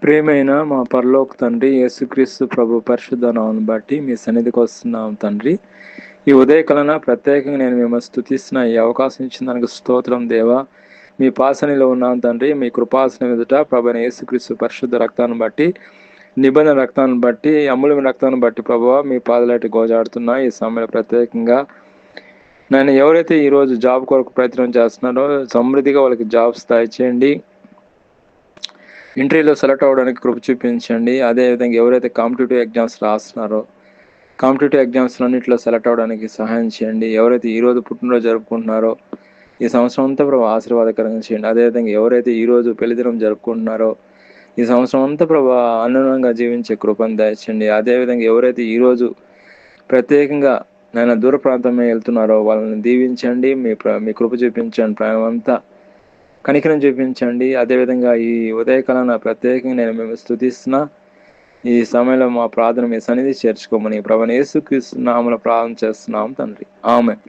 ప్రియమైన మా పరలోక తండ్రి, యేసుక్రీస్తు ప్రభు పరిశుద్ధ నామమును బట్టి మీ సన్నిధికి వస్తున్నాం తండ్రి. ఈ ఉదయకాలన ప్రత్యేకంగా నేను మిమ్మల్ని స్తుతిస్తున్న ఈ అవకాశం ఇచ్చిన దానికి స్తోత్రం దేవా. మీ పాసనిలో ఉన్నాం తండ్రి. మీ కృపాసనం ఎదుట ప్రభువైన యేసుక్రీస్తు పరిశుద్ధ రక్తాన్ని బట్టి, నిబంధన రక్తాన్ని బట్టి, అమూల్యమైన రక్తాన్ని బట్టి ప్రభువా మీ పాదలాటి గోజాడుతున్నా. ఈ సమయంలో ప్రత్యేకంగా నేను ఎవరైతే ఈరోజు జాబ్ కొరకు ప్రయత్నం చేస్తున్నారో సమృద్ధిగా వాళ్ళకి జాబ్స్ దయచేయండి. ఇంటర్వ్యూలో సెలెక్ట్ అవ్వడానికి కృప చూపించండి. అదేవిధంగా ఎవరైతే కాంపిటేటివ్ ఎగ్జామ్స్ రాస్తున్నారో కాంపిటేటివ్ ఎగ్జామ్స్ అన్నింటిలో సెలెక్ట్ అవ్వడానికి సహాయం చేయండి. ఎవరైతే ఈరోజు పుట్టినరోజు జరుపుకుంటున్నారో ఈ సంవత్సరం అంతా ప్రభు ఆశీర్వాదకరంగా చేయండి. అదేవిధంగా ఎవరైతే ఈరోజు పెళ్లిదినం జరుపుకుంటున్నారో ఈ సంవత్సరం అంతా ప్రభు ఆనందంగా జీవించే కృపను దయచేయండి. అదేవిధంగా ఎవరైతే ఈరోజు ప్రత్యేకంగా నేను దూర ప్రాంతమే వెళ్తున్నారో వాళ్ళని దీవించండి. మీ కృప చూపించండి. ప్రయాణం అంతా కనికరం చూపించండి. అదేవిధంగా ఈ ఉదయకాలన ప్రత్యేకంగా నేను మేము స్తుతిస్తున్నా. ఈ సమయంలో మా ప్రార్థన మీ సన్నిధి చేర్చుకోమని ప్రభువైన యేసుక్రీస్తు నామములో ప్రార్థన చేస్తున్నాం తండ్రి. ఆమేన్.